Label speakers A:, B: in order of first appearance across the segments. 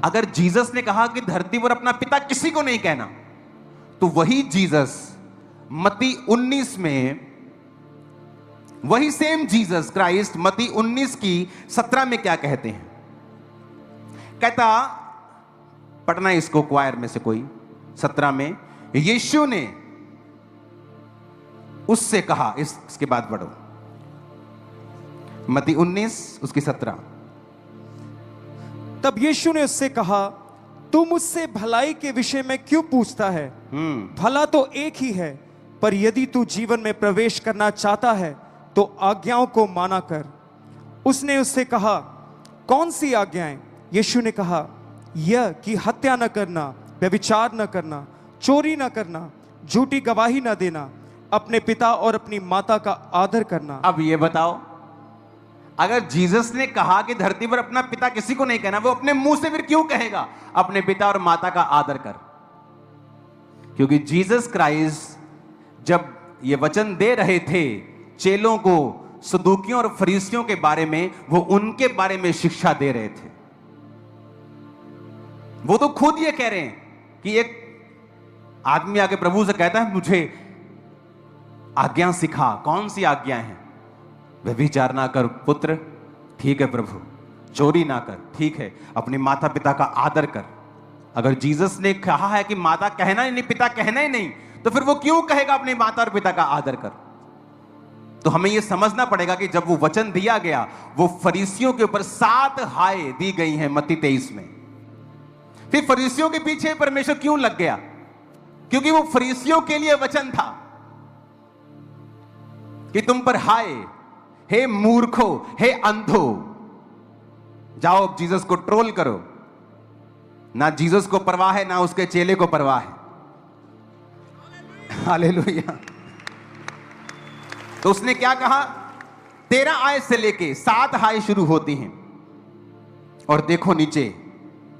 A: अगर जीसस ने कहा कि धरती पर अपना पिता किसी को नहीं कहना, तो वही जीसस मत्ती 19 में, वही सेम जीसस क्राइस्ट मत्ती 19 की 17 में क्या कहते हैं? कहता, पढ़ना इसको क्वायर में से कोई, 17 में, यीशु ने उससे कहा, इसके बाद पढ़ो, मत्ती 19 उसकी 17।
B: तब यीशु ने उससे कहा, तू मुझसे भलाई के विषय में क्यों पूछता है? भला तो एक ही है, पर यदि तू जीवन में प्रवेश करना चाहता है तो आज्ञाओं को माना कर। उसने उससे कहा, कौन सी आज्ञाएं? यीशु ने कहा, यह कि हत्या न करना, व्यभिचार न करना, चोरी न करना, झूठी गवाही न देना, अपने पिता और अपनी माता का आदर करना।
A: अब ये बताओ, अगर जीसस ने कहा कि धरती पर अपना पिता किसी को नहीं कहना, वो अपने मुंह से फिर क्यों कहेगा अपने पिता और माता का आदर कर? क्योंकि जीसस क्राइस्ट जब ये वचन दे रहे थे चेलों को, सदूकियों और फरीसियों के बारे में, वो उनके बारे में शिक्षा दे रहे थे। वो तो खुद ये कह रहे हैं कि एक आदमी आके प्रभु से कहता है, मुझे आज्ञा सिखा। कौन सी आज्ञाएं हैं? व्यभिचार ना कर पुत्र, ठीक है प्रभु। चोरी ना कर, ठीक है। अपने माता पिता का आदर कर। अगर जीसस ने कहा है कि माता कहना ही नहीं, पिता कहना ही नहीं, तो फिर वो क्यों कहेगा अपने माता और पिता का आदर कर? तो हमें यह समझना पड़ेगा कि जब वो वचन दिया गया, वो फरीसियों के ऊपर 7 हाय दी गई हैं मत्ती 23 में। फिर फरीसियों के पीछे परमेश्वर क्यों लग गया? क्योंकि वो फरीसियों के लिए वचन था कि तुम पर हाय, हे मूर्खो, हे अंधो, जाओ अब जीसस को ट्रोल करो। ना जीसस को परवाह है, ना उसके चेले को परवाह है। हालेलुया। तो उसने क्या कहा? 13 आयत से लेके 7 हाय शुरू होती हैं। और देखो नीचे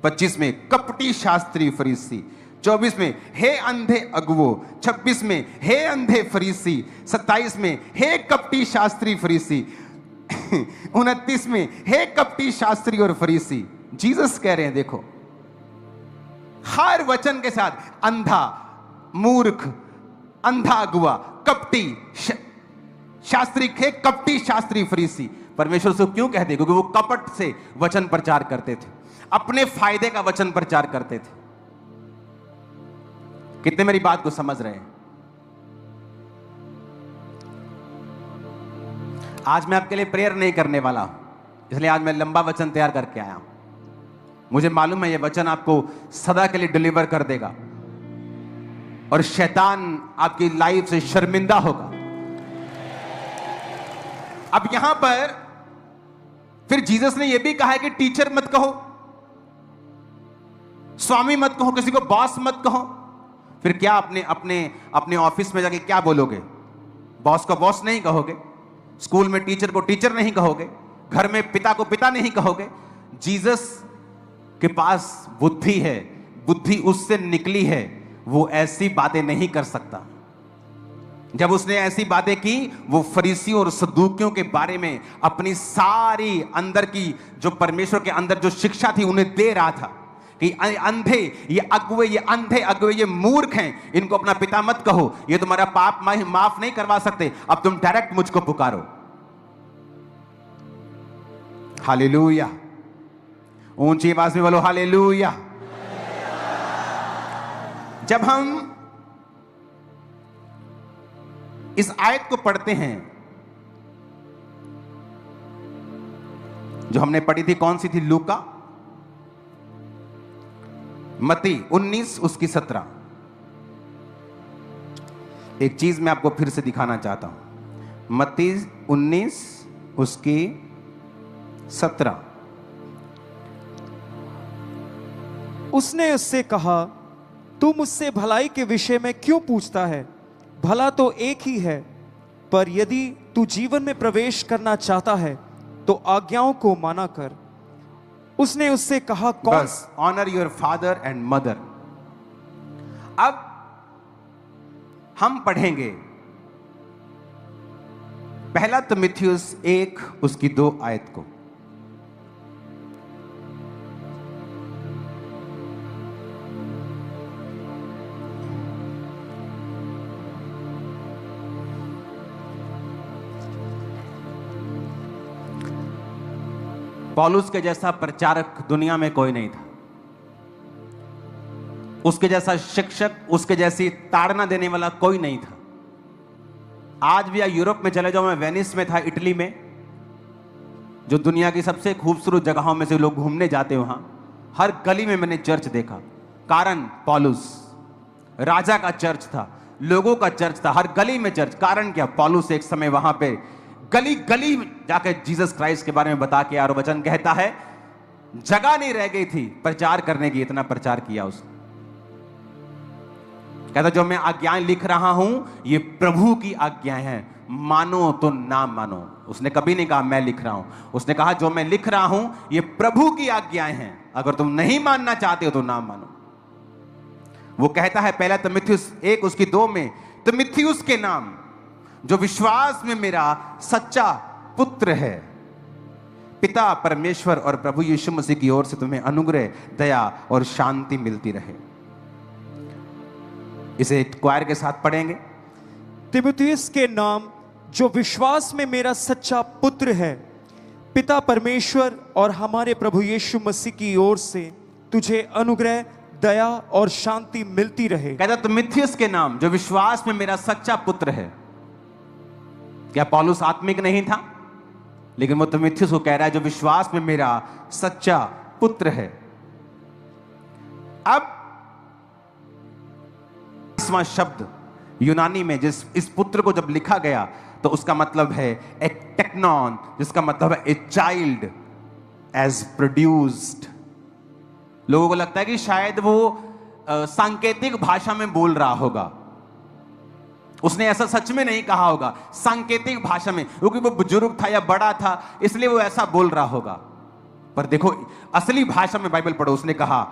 A: 25 में, कपटी शास्त्री फरीसी। 24 में, हे अंधे अगुवो। 26 में, हे अंधे फरीसी। 27 में, हे कपटी शास्त्री फरीसी। 29 में, हे कपटी शास्त्री और फरीसी। जीसस कह रहे हैं, देखो हर वचन के साथ अंधा, मूर्ख, अंधा अगुआ, कपटी शास्त्री, थे कपटी शास्त्री फरीसी। परमेश्वर से क्यों कहते? क्योंकि वो कपट से वचन प्रचार करते थे, अपने फायदे का वचन प्रचार करते थे। कितने मेरी बात को समझ रहे हैं? आज मैं आपके लिए प्रेयर नहीं करने वाला हूं, इसलिए आज मैं लंबा वचन तैयार करके आया हूं। मुझे मालूम है यह वचन आपको सदा के लिए डिलीवर कर देगा और शैतान आपकी लाइफ से शर्मिंदा होगा। अब यहां पर फिर जीसस ने यह भी कहा है कि टीचर मत कहो, स्वामी मत कहो, किसी को बॉस मत कहो। फिर क्या अपने ऑफिस में जाके क्या बोलोगे? बॉस को बॉस नहीं कहोगे, स्कूल में टीचर को टीचर नहीं कहोगे, घर में पिता को पिता नहीं कहोगे। जीसस के पास बुद्धि है, बुद्धि उससे निकली है, वो ऐसी बातें नहीं कर सकता। जब उसने ऐसी बातें की, वो फरीसियों और सदूकियों के बारे में अपनी सारी अंदर की जो परमेश्वर के अंदर जो शिक्षा थी उन्हें दे रहा था कि अंधे, ये अगुवे, ये अंधे अगुवे, ये मूर्ख हैं, इनको अपना पिता मत कहो, ये तुम्हारा पाप माफ नहीं करवा सकते, अब तुम डायरेक्ट मुझको पुकारो। हालेलुया। ऊंची आवाज में बोलो हालेलुया। जब हम इस आयत को पढ़ते हैं, जो हमने पढ़ी थी, कौन सी थी? लूका, मत्ती 19 उसकी 17। एक चीज मैं आपको फिर से दिखाना चाहता हूं। मत्ती 19 उसकी 17।
B: उसने उससे कहा, तू मुझसे भलाई के विषय में क्यों पूछता है? भला तो एक ही है, पर यदि तू जीवन में प्रवेश करना चाहता है तो आज्ञाओं को माना कर। उसने उससे कहा, कौन?
A: बस, honour your father and mother. अब हम पढ़ेंगे पहला तिमुथियुस 1 उसकी 2 आयत को। पौलुस के जैसा प्रचारक दुनिया में कोई नहीं था, उसके जैसा शिक्षक, उसके जैसी ताड़ना देने वाला कोई नहीं था। आज भी यूरोप में चले जाओ, मैं वेनिस में था, इटली में, जो दुनिया की सबसे खूबसूरत जगहों में से लोग घूमने जाते, वहां हर गली में मैंने चर्च देखा। कारण पौलुस, राजा का चर्च था, लोगों का चर्च था, हर गली में चर्च। कारण क्या? पौलुस एक समय वहां पे गली गली जाकर जीसस क्राइस्ट के बारे में बता के, और वचन कहता है जगह नहीं रह गई थी प्रचार करने की, इतना प्रचार किया उसने। कहता जो मैं आज्ञाएं लिख रहा हूं ये प्रभु की आज्ञाएं हैं, मानो तो ना मानो। उसने कभी नहीं कहा मैं लिख रहा हूं, उसने कहा जो मैं लिख रहा हूं ये प्रभु की आज्ञाएं हैं, अगर तुम नहीं मानना चाहते हो तो ना मानो। वो कहता है पहला तिमुथियुस 1 उसकी 2 में, तिमुथियुस के नाम जो विश्वास में मेरा सच्चा पुत्र है, पिता परमेश्वर और प्रभु यीशु मसीह की ओर से तुम्हें अनुग्रह, दया और शांति मिलती रहे। इसे क्वायर के साथ पढ़ेंगे।
B: तिमुथियुस के नाम जो विश्वास में मेरा सच्चा पुत्र है, पिता परमेश्वर और हमारे प्रभु यीशु मसीह की ओर से तुझे अनुग्रह, दया और शांति मिलती रहे।
A: कहता तिमुथियुस के नाम जो विश्वास में मेरा सच्चा पुत्र है। क्या पौलुस आत्मिक नहीं था? लेकिन वो तिमुथियुस को कह रहा है जो विश्वास में मेरा सच्चा पुत्र है। अब इसवां शब्द यूनानी में जिस इस पुत्र को जब लिखा गया तो उसका मतलब है एक टेक्नॉन, जिसका मतलब है ए चाइल्ड एज प्रोड्यूस्ड। लोगों को लगता है कि शायद वो सांकेतिक भाषा में बोल रहा होगा, उसने ऐसा सच में नहीं कहा होगा, सांकेतिक भाषा में, क्योंकि वो बुजुर्ग था या बड़ा था इसलिए वो ऐसा बोल रहा होगा। पर देखो असली भाषा में बाइबल पढ़ो, उसने कहा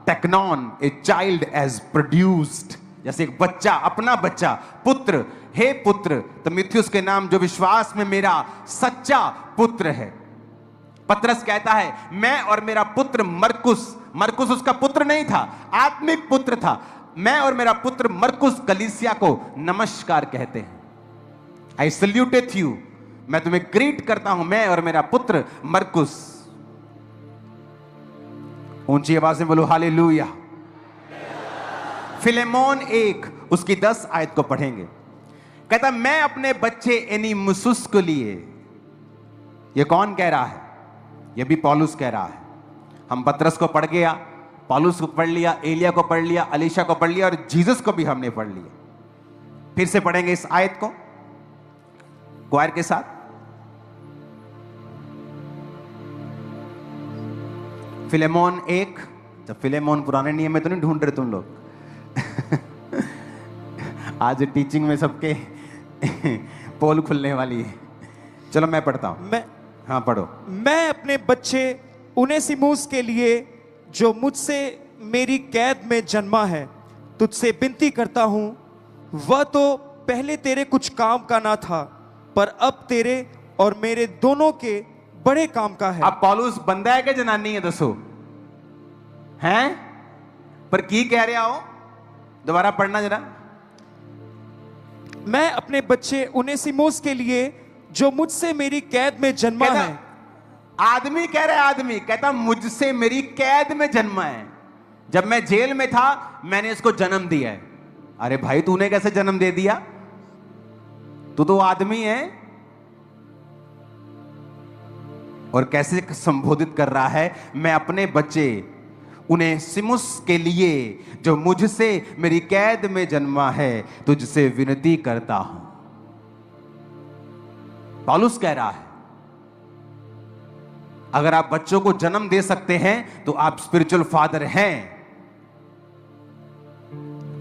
A: टेक्नॉन ए चाइल्ड एज प्रोड्यूस्ड, जैसे एक बच्चा, अपना बच्चा, पुत्र, हे पुत्र तिमुथियुस के नाम जो विश्वास में मेरा सच्चा पुत्र है। पतरस कहता है मैं और मेरा पुत्र मरकुस, मरकुस उसका पुत्र नहीं था, आत्मिक पुत्र था, मैं और मेरा पुत्र मरकुस कलीसिया को नमस्कार कहते हैं। आई सल्यूटेड यू, मैं तुम्हें ग्रीट करता हूं, मैं और मेरा पुत्र मरकुस। ऊंची आवाज में बोलो हालेलुया। फिलेमोन 1 उसकी 10 आयत को पढ़ेंगे। कहता मैं अपने बच्चे एनीमुसुस को लिए। ये कौन कह रहा है? ये भी पौलुस कह रहा है। हम पतरस को पढ़ गया, पौलुस को पढ़ लिया, एलिया को पढ़ लिया, अलीशा को पढ़ लिया और जीसस को भी हमने पढ़ लिया। फिर से पढ़ेंगे इस आयत को क्वायर के साथ। फिलेमोन 1, जब फिलेमोन पुराने नियम में तो नहीं ढूंढ रहे तुम लोग आज टीचिंग में सबके पोल खुलने वाली है। चलो मैं पढ़ता हूं। हाँ पढ़ो।
B: मैं अपने बच्चे उनेसिमुस के लिए जो मुझसे मेरी कैद में जन्मा है तुझसे विनती करता हूं, वह तो पहले तेरे कुछ काम का ना था पर अब तेरे और मेरे दोनों के बड़े काम का है।
A: अब पौलुस बंदा है कि जनानी है? दसो हैं? पर की कह रहे हो? दोबारा पढ़ना जरा।
B: मैं अपने बच्चे उनेसिमुस के लिए जो मुझसे मेरी कैद में जन्मा है।
A: आदमी कह रहा है, आदमी कहता मुझसे मेरी कैद में जन्मा है, जब मैं जेल में था मैंने इसको जन्म दिया है। अरे भाई तूने कैसे जन्म दे दिया? तू तो आदमी है। और कैसे संबोधित कर रहा है, मैं अपने बच्चे उनेसिमुस के लिए जो मुझसे मेरी कैद में जन्मा है तुझसे विनती करता हूं। पौलुस कह रहा है अगर आप बच्चों को जन्म दे सकते हैं तो आप स्पिरिचुअल फादर हैं।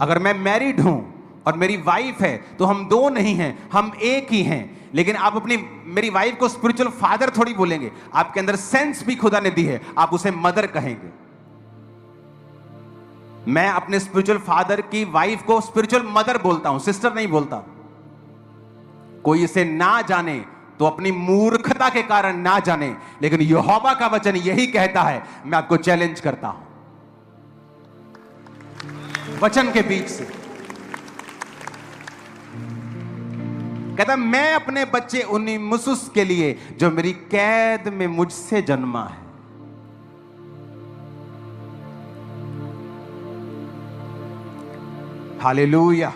A: अगर मैं मैरिड हूं और मेरी वाइफ है तो हम दो नहीं हैं, हम एक ही हैं। लेकिन आप अपनी मेरी वाइफ को स्पिरिचुअल फादर थोड़ी बोलेंगे, आपके अंदर सेंस भी खुदा ने दी है, आप उसे मदर कहेंगे। मैं अपने स्पिरिचुअल फादर की वाइफ को स्पिरिचुअल मदर बोलता हूं, सिस्टर नहीं बोलता। कोई इसे ना जाने तो अपनी मूर्खता के कारण ना जाने, लेकिन यहोवा का वचन यही कहता है। मैं आपको चैलेंज करता हूं वचन के बीच से। कहता मैं अपने बच्चे उनेसिमुस के लिए जो मेरी कैद में मुझसे जन्मा है। हालेलुया।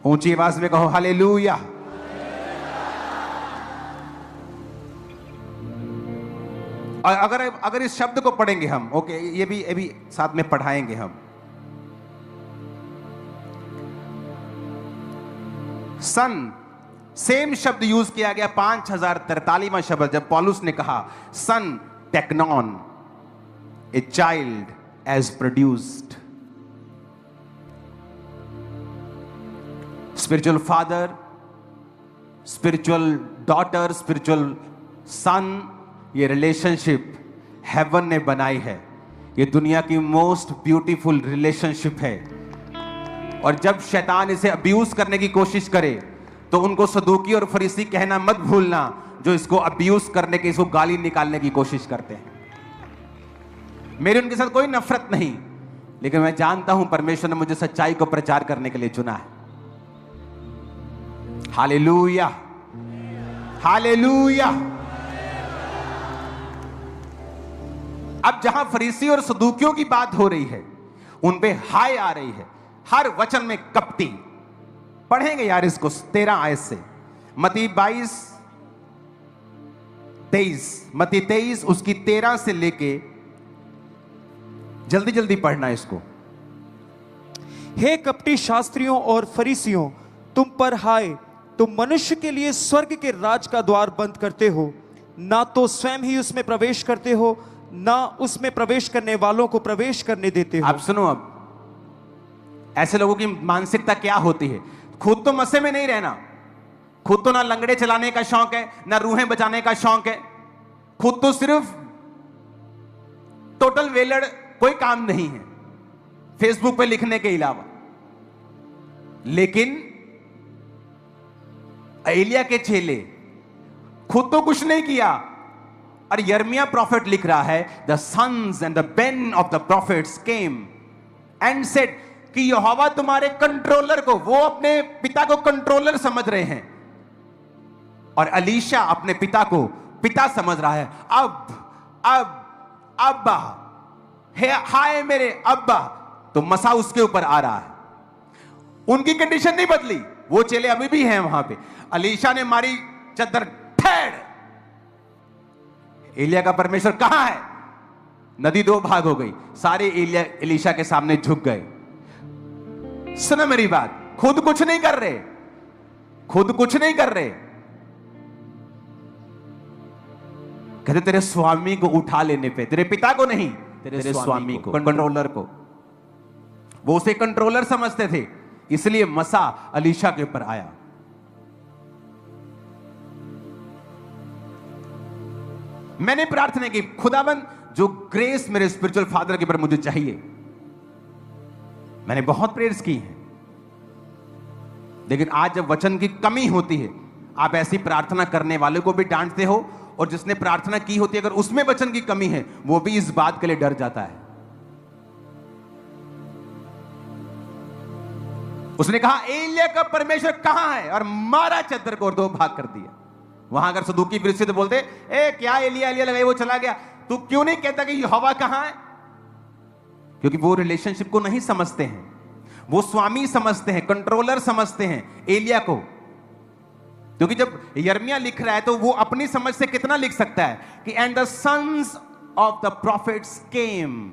A: ऊंची आवाज में कहो हालेलुया। और अगर इस शब्द को पढ़ेंगे हम, ओके, ये भी साथ में पढ़ाएंगे हम। सन, सेम शब्द यूज किया गया 5043वां शब्द, जब पौलुस ने कहा सन टेक्नॉन, a child as produced. Spiritual father, spiritual daughter, spiritual son, ये रिलेशनशिप हेवन ने बनाई है। ये दुनिया की मोस्ट ब्यूटीफुल रिलेशनशिप है। और जब शैतान इसे अब्यूज करने की कोशिश करे तो उनको सदूकी और फरीसी कहना मत भूलना, जो इसको अब्यूज करने के, इसको गाली निकालने की कोशिश करते हैं। मेरी उनके साथ कोई नफरत नहीं, लेकिन मैं जानता हूं परमेश्वर ने मुझे सच्चाई को प्रचार करने के लिए चुना है। Hallelujah, hallelujah. अब जहां फरीसी और सदूकियों की बात हो रही है, उन पे हाय आ रही है। हर वचन में कपटी। पढ़ेंगे यार इसको 13 आयत से, मत्ती 22-23, मत्ती 23 उसकी 13 से लेके, जल्दी जल्दी पढ़ना इसको।
B: हे कपटी शास्त्रियों और फरीसियों, तुम पर हाय, तुम मनुष्य के लिए स्वर्ग के राज का द्वार बंद करते हो, ना तो स्वयं ही उसमें प्रवेश करते हो, ना उसमें प्रवेश करने वालों को प्रवेश करने देते हो।
A: आप सुनो, अब ऐसे लोगों की मानसिकता क्या होती है? खुद तो मसे में नहीं रहना, खुद तो ना लंगड़े चलाने का शौक है, ना रूहें बचाने का शौक है, खुद तो सिर्फ टोटल वेलड़, कोई काम नहीं है फेसबुक पे लिखने के अलावा। लेकिन एलिया के चेले खुद तो कुछ नहीं किया, और यर्मिया प्रॉफिट लिख रहा है, the sons and the band of the prophets came and said कि यहोवा तुम्हारे कंट्रोलर को, वो अपने पिता को कंट्रोलर समझ रहे हैं, और अलीशा अपने पिता को पिता समझ रहा है। अब अब्बा, हे हाय मेरे अब्बा, तो मसा उसके ऊपर आ रहा है। उनकी कंडीशन नहीं बदली, वो चेले अभी भी हैं वहां पे। अलीशा ने मारी चद्दर, ठेड़। एलिया का परमेश्वर कहां है? नदी 2 भाग हो गई, सारे एलिशा के सामने झुक गए। सुनो मेरी बात, खुद कुछ नहीं कर रहे, खुद कुछ नहीं कर रहे। कहते तेरे स्वामी को उठा लेने पे, तेरे पिता को नहीं, तेरे स्वामी को, कंट्रोलर को। वो उसे कंट्रोलर समझते थे, इसलिए मसा अलीशा के ऊपर आया। मैंने प्रार्थना की, खुदाबंद जो ग्रेस मेरे स्पिरिचुअल फादर के ऊपर मुझे चाहिए, मैंने बहुत प्रेयर्स की है, लेकिन आज जब वचन की कमी होती है, आप ऐसी प्रार्थना करने वाले को भी डांटते हो, और जिसने प्रार्थना की होती है अगर उसमें वचन की कमी है, वो भी इस बात के लिए डर जाता है। उसने कहा एलिया का परमेश्वर कहां है, और मारा चद्दर को और 2 भाग कर दिया। वहां अगर सदूकी फरीसी तो बोलते, ए क्या एलिया एलिया लगाई, वो चला गया, तू क्यों नहीं कहता कि यहोवा कहां है? क्योंकि वो रिलेशनशिप को नहीं समझते हैं, वो स्वामी समझते हैं, कंट्रोलर समझते हैं एलिया को। क्योंकि जब यर्मिया लिख रहा है तो वो अपनी समझ से कितना लिख सकता है कि and the sons of the prophets came,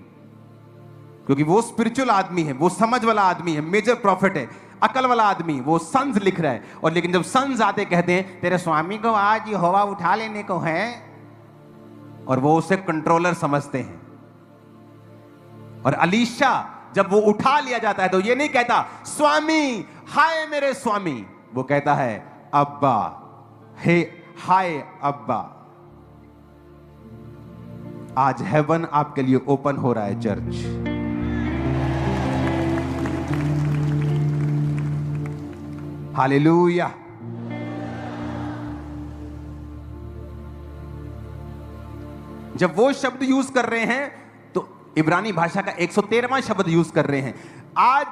A: क्योंकि वो स्पिरिचुअल आदमी है, वो समझ वाला आदमी है, मेजर प्रॉफिट है, अकल वाला आदमी, वो सन्स लिख रहा है। और लेकिन जब सन्स आते कहते हैं तेरे स्वामी को आज यहोवा उठा लेने को है, और वो उसे कंट्रोलर समझते हैं। और अलीशा जब वो उठा लिया जाता है तो ये नहीं कहता स्वामी हाय मेरे स्वामी, वो कहता है अब्बा, हे हाय अब्बा। आज हेवन आपके लिए ओपन हो रहा है चर्च। हालेलुया। जब वो शब्द यूज कर रहे हैं तो इब्रानी भाषा का 113वां शब्द यूज कर रहे हैं। आज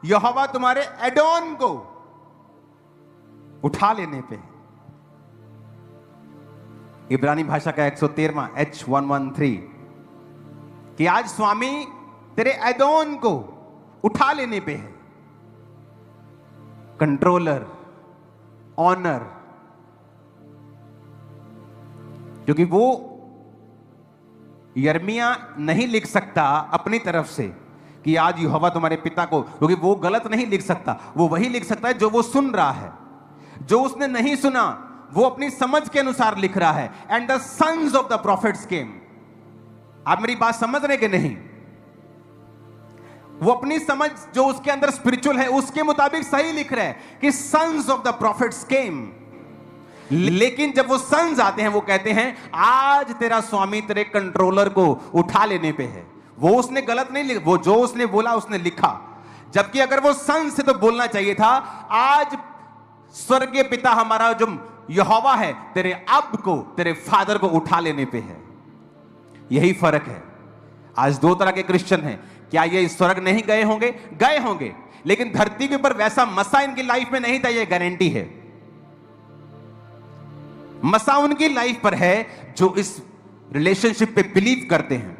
A: यहोवा तुम्हारे एडोन को उठा लेने पे, इब्रानी भाषा का 113वां H113, कि आज स्वामी तेरे एदोन को उठा लेने पे है। कंट्रोलर, ऑनर, क्योंकि वो यिर्मयाह नहीं लिख सकता अपनी तरफ से कि आज यहोवा तुम्हारे पिता को, क्योंकि वो गलत नहीं लिख सकता। वो वही लिख सकता है जो वो सुन रहा है। जो उसने नहीं सुना वो अपनी समझ के अनुसार लिख रहा है। And the sons of the prophets came. आप मेरी बात समझ रहे कि नहीं? वो अपनी समझ जो उसके अंदर स्पिरिचुअल है उसके मुताबिक सही लिख रहा है कि सन्स ऑफ द प्रॉफिट्स केम। लेकिन जब वो सन्स आते हैं वो कहते हैं आज तेरा स्वामी तेरे कंट्रोलर को उठा लेने पे है। वो उसने गलत नहीं लिखा, वो जो उसने बोला उसने लिखा। जबकि अगर वो सन्स से तो बोलना चाहिए था आज स्वर्गीय पिता हमारा जो यहोवा है तेरे अब को, तेरे फादर को उठा लेने पे है। यही फर्क है। आज दो तरह के क्रिश्चियन हैं। क्या ये स्वर्ग नहीं गए होंगे? गए होंगे, लेकिन धरती के ऊपर वैसा मसा इनकी लाइफ में नहीं था, ये गारंटी है। मसा उनकी लाइफ पर है जो इस रिलेशनशिप पे बिलीव करते हैं,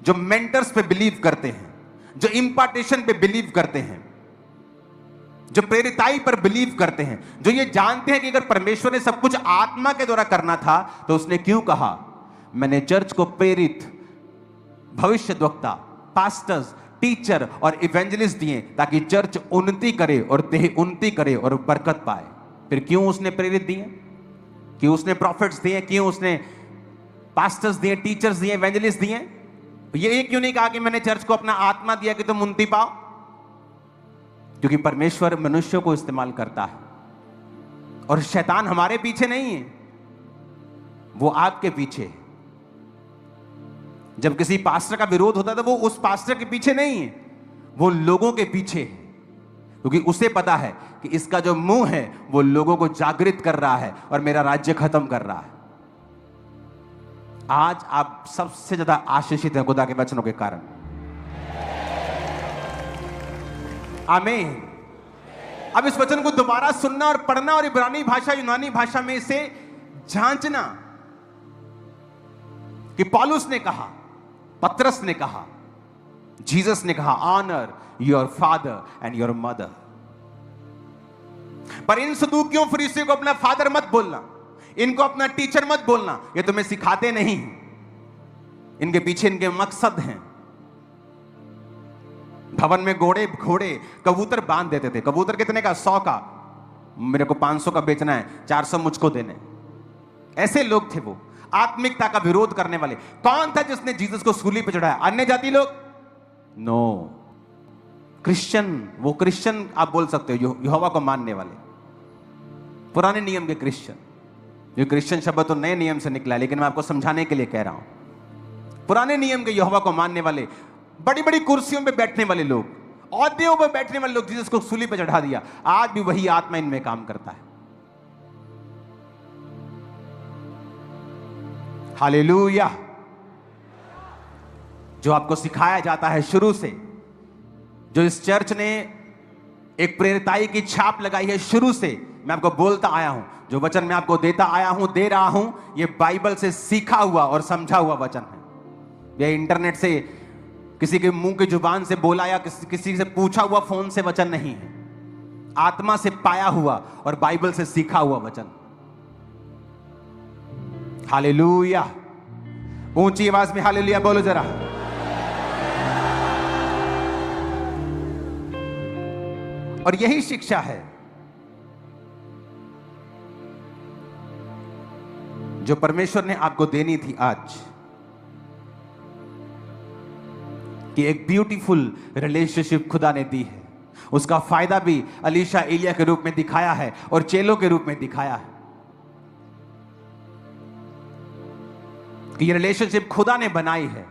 A: जो मेंटर्स पे बिलीव करते हैं, जो इंपार्टेशन पे बिलीव करते हैं, जो प्रेरिताई पर बिलीव करते हैं, जो ये जानते हैं कि अगर परमेश्वर ने सब कुछ आत्मा के द्वारा करना था तो उसने क्यों कहा मैंने चर्च को प्रेरित, भविष्यद्वक्ता, पास्टर्स, टीचर और इवेंजलिस्ट दिए ताकि चर्च उन्नति करे और देह उन्नति करे और बरकत पाए। फिर क्यों उसने प्रेरित दिए? क्यों उसने प्रॉफिट्स दिए? क्यों उसने पास्टर्स दिए, टीचर्स दिए, इवेंजलिस्ट दिए? ये क्यों नहीं कहा कि मैंने चर्च को अपना आत्मा दिया कि तुम उन्नति पाओ? क्योंकि परमेश्वर मनुष्यों को इस्तेमाल करता है और शैतान हमारे पीछे नहीं है, वो आपके पीछे है। जब किसी पास्टर का विरोध होता है तो वो उस पास्टर के पीछे नहीं है, वो लोगों के पीछे है। क्योंकि उसे पता है कि इसका जो मुंह है वो लोगों को जागृत कर रहा है और मेरा राज्य खत्म कर रहा है। आज आप सबसे ज्यादा आशीषित हैं खुदा के वचनों के कारण। आमीन। अब इस वचन को दोबारा सुनना और पढ़ना और इब्रानी भाषा, यूनानी भाषा में इसे जांचना कि पौलुस ने कहा, पतरस ने कहा, जीसस ने कहा honour your father and your mother. पर इन सदूकियों फरीसियों को अपना फादर मत बोलना, इनको अपना टीचर मत बोलना, ये तुम्हें सिखाते नहीं। इनके पीछे इनके मकसद हैं। भवन में घोड़े कबूतर बांध देते थे। कबूतर कितने का? 100 का। मेरे को 500 का बेचना है, 400 मुझको देने। ऐसे लोग थे वो, आत्मिकता का विरोध करने वाले। कौन था जिसने जीसस को सूली पर चढ़ाया? अन्य जाति लोग? No, Christian. वो क्रिश्चियन आप बोल सकते हो, यहोवा को मानने वाले, पुराने नियम के क्रिश्चियन। ये क्रिश्चियन शब्द तो नए नियम से निकला है, लेकिन मैं आपको समझाने के लिए कह रहा हूं। पुराने नियम के यहोवा को मानने वाले, बड़ी बड़ी कुर्सियों पे बैठने वाले लोग, औहदों पर बैठने वाले लोग, जीसस को सूली पर चढ़ा दिया। आज भी वही आत्मा इनमें काम करता है। हालेलुया। जो आपको सिखाया जाता है शुरू से, जो इस चर्च ने एक प्रेरिताई की छाप लगाई है शुरू से, मैं आपको बोलता आया हूं, जो वचन मैं आपको देता आया हूं, दे रहा हूं, यह बाइबल से सीखा हुआ और समझा हुआ वचन है। यह इंटरनेट से किसी के मुंह की जुबान से बोला या किसी से पूछा हुआ फोन से वचन नहीं है। आत्मा से पाया हुआ और बाइबल से सीखा हुआ वचन। हालेलुया। ऊंची आवाज में हालेलुया बोलो जरा। और यही शिक्षा है जो परमेश्वर ने आपको देनी थी आज, कि एक ब्यूटीफुल रिलेशनशिप खुदा ने दी है। उसका फायदा भी अलीशा एलिया के रूप में दिखाया है और चेलों के रूप में दिखाया है कि ये रिलेशनशिप खुदा ने बनाई है।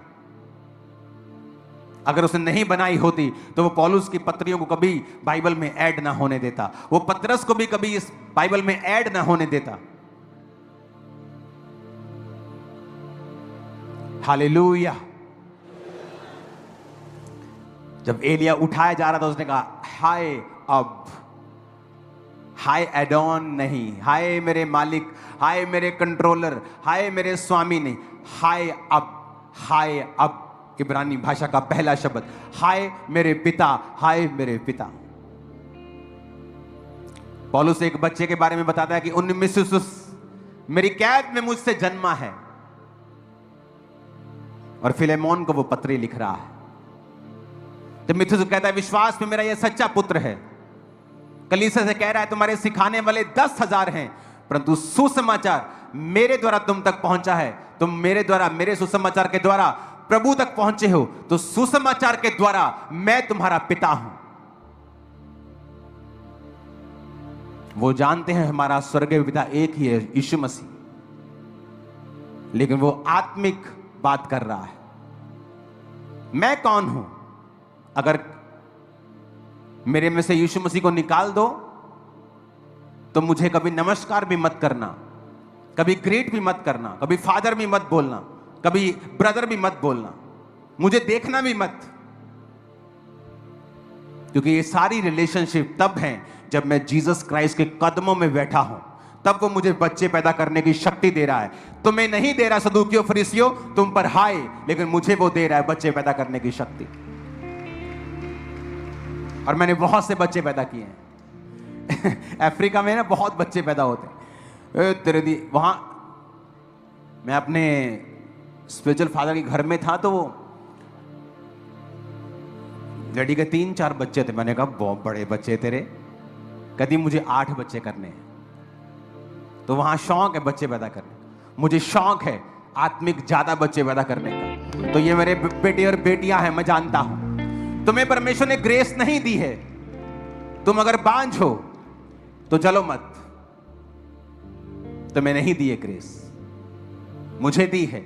A: अगर उसने नहीं बनाई होती तो वो पौलुस की पत्रियों को कभी बाइबल में ऐड ना होने देता, वो पतरस को भी कभी इस बाइबल में ऐड ना होने देता। हालेलुया। जब एलिया उठाया जा रहा था उसने कहा हाय अब, हाय एडॉन नहीं, हाय मेरे मालिक, हाय मेरे कंट्रोलर, हाय मेरे स्वामी नहीं, हाय अब, हाय अब। इब्रानी भाषा का पहला शब्द, हाय मेरे पिता, हाय मेरे पिता। पौलुस एक बच्चे के बारे में बताता है कि उन्नीस मेरी कैद में मुझसे जन्मा है, और फिलेमोन को वो पत्री लिख रहा है। तीमुथियुस कहता है विश्वास में मेरा यह सच्चा पुत्र है। कलीसिया से कह रहा है तुम्हारे सिखाने वाले 10,000 हैं, परंतु सुसमाचार मेरे द्वारा तुम तक पहुंचा है। तुम मेरे द्वारा, मेरे सुसमाचार के द्वारा प्रभु तक पहुंचे हो, तो सुसमाचार के द्वारा मैं तुम्हारा पिता हूं। वो जानते हैं हमारा स्वर्गीय पिता एक ही है, यीशु मसीह, लेकिन वो आत्मिक बात कर रहा है। मैं कौन हूं? अगर मेरे में से यीशु मसीह को निकाल दो तो मुझे कभी नमस्कार भी मत करना, कभी ग्रेट भी मत करना, कभी फादर भी मत बोलना, कभी ब्रदर भी मत बोलना, मुझे देखना भी मत, क्योंकि ये सारी रिलेशनशिप तब हैं जब मैं जीसस क्राइस्ट के कदमों में बैठा हूं, तब वो मुझे बच्चे पैदा करने की शक्ति दे रहा है। तुम्हें नहीं दे रहा सदूकियों फरीसियों तुम पर हाय, लेकिन मुझे वो दे रहा है बच्चे पैदा करने की शक्ति। और मैंने बहुत से बच्चे पैदा किए हैं अफ्रीका में ना बहुत बच्चे पैदा होते हैं। तेरे दी वहां मैं अपने स्पिरिचुअल फादर के घर में था, तो वो लड़की के 3-4 बच्चे थे। मैंने कहा बहुत बड़े बच्चे तेरे। कहती मुझे 8 बच्चे करने हैं। तो वहां शौक है बच्चे पैदा करने, मुझे शौक है आत्मिक ज्यादा बच्चे पैदा करने का। तो ये मेरे बेटे और बेटियां हैं, मैं जानता हूं तुम्हें परमेश्वर ने ग्रेस नहीं दी है। तुम अगर बांझ हो तो चलो मत, तुम्हें नहीं दी है ग्रेस, मुझे दी है।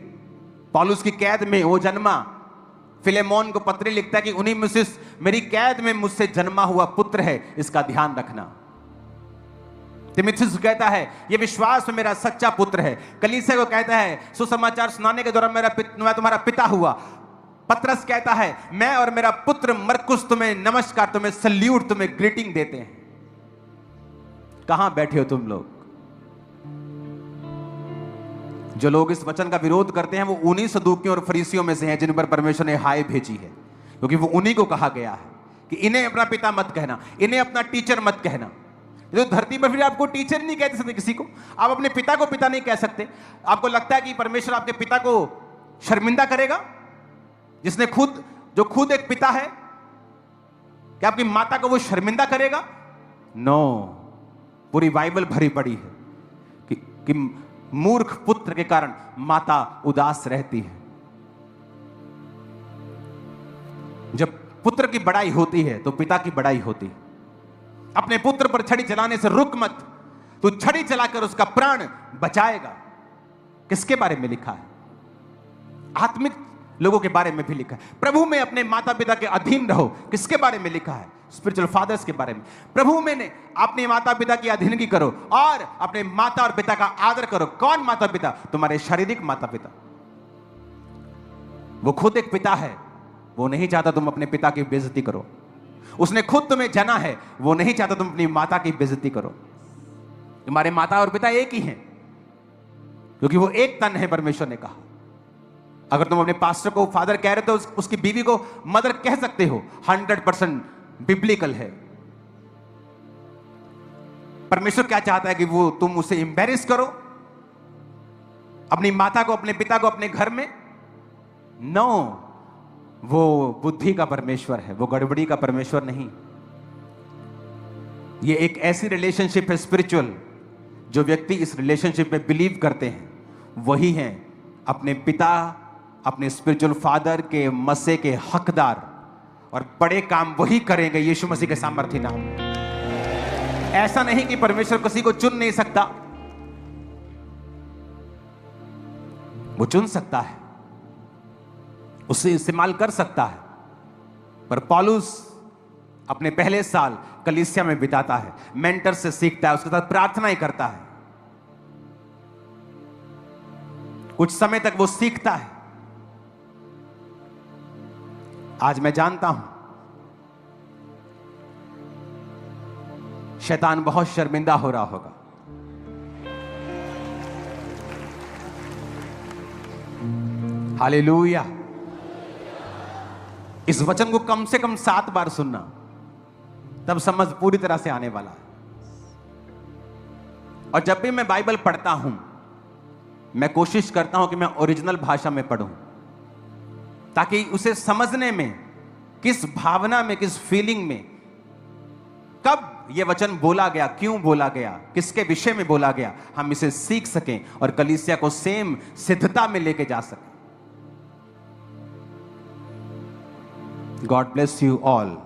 A: पौलुस की कैद में वो जन्मा, फिलेमोन को पत्री लिखता है कि उन्नीस मेरी कैद में मुझसे जन्मा हुआ पुत्र है, इसका ध्यान रखना। तीमुथियुस कहता है ये विश्वास में मेरा सच्चा पुत्र है। कलीसिया को कहता है सुसमाचार सुनाने के दौरान मैं तुम्हारा पिता हुआ। पतरस कहता है मैं और मेरा पुत्र मरकुस तुम्हें नमस्कार, तुम्हें सल्यूट, तुम्हें ग्रीटिंग देते हैं। कहां बैठे हो तुम लोग? जो लोग इस वचन का विरोध करते हैं वो उन्हीं सदूकियों और फरीसियों में से हैं जिन पर परमेश्वर ने हाय भेजी है, क्योंकि वो उन्हीं को कहा गया है कि इन्हें अपना पिता मत कहना, इन्हें अपना टीचर मत कहना। तो धरती पर फिर आपको टीचर नहीं कहते सकते किसी को, आप अपने पिता को पिता नहीं कह सकते। आपको लगता है कि परमेश्वर आपके पिता को शर्मिंदा करेगा? जिसने जो खुद एक पिता है, क्या आपकी माता को वो शर्मिंदा करेगा? नो। पूरी बाइबल भरी पड़ी है कि मूर्ख पुत्र के कारण माता उदास रहती है। जब पुत्र की बड़ाई होती है तो पिता की बड़ाई होती है। अपने पुत्र पर छड़ी चलाने से रुक मत, तू छड़ी चलाकर उसका प्राण बचाएगा। किसके बारे में लिखा है? आत्मिक लोगों के बारे में भी लिखा है। प्रभु में अपने माता पिता के अधीन रहो, किसके बारे में लिखा है? स्पिरिचुअल फादर्स के बारे में। प्रभु में ने अपने माता पिता की अधीनगी करो और अपने माता और पिता का आदर करो। कौन माता पिता? तुम्हारे शारीरिक माता पिता। वो खुद एक पिता है, वो नहीं चाहता तुम अपने पिता की बेइज्जती करो। उसने खुद तुम्हें जना है, वो नहीं चाहता तुम अपनी माता की बेइज्जती करो। तुम्हारे माता और पिता एक ही हैं, क्योंकि वो एक तन है, परमेश्वर ने कहा। अगर तुम अपने पास्टर को फादर कह रहे हो तो उसकी बीवी को मदर कह सकते हो। 100% बिब्लिकल है। परमेश्वर क्या चाहता है कि वो तुम उसे एम्बैरेस करो, अपनी माता को, अपने पिता को अपने घर में? नो, वो बुद्धि का परमेश्वर है, वो गड़बड़ी का परमेश्वर नहीं। ये एक ऐसी रिलेशनशिप है स्पिरिचुअल, जो व्यक्ति इस रिलेशनशिप में बिलीव करते हैं वही हैं अपने पिता, अपने स्पिरिचुअल फादर के मसे के हकदार, और बड़े काम वही करेंगे यीशु मसीह के सामर्थ्य नाम में। ऐसा नहीं कि परमेश्वर किसी को चुन नहीं सकता, वो चुन सकता है, उसे इस्तेमाल कर सकता है। पर पौलुस अपने पहले साल कलीसिया में बिताता है, मेंटर से सीखता है, उसके साथ प्रार्थना ही करता है। कुछ समय तक वो सीखता है। आज मैं जानता हूं शैतान बहुत शर्मिंदा हो रहा होगा। हालेलुया। इस वचन को कम से कम 7 बार सुनना, तब समझ पूरी तरह से आने वाला है। और जब भी मैं बाइबल पढ़ता हूं, मैं कोशिश करता हूं कि मैं ओरिजिनल भाषा में पढूं, ताकि उसे समझने में, किस भावना में, किस फीलिंग में, कब यह वचन बोला गया, क्यों बोला गया, किसके विषय में बोला गया, हम इसे सीख सकें और कलीसिया को सेम सिद्धता में लेके जा सकें। God bless you all.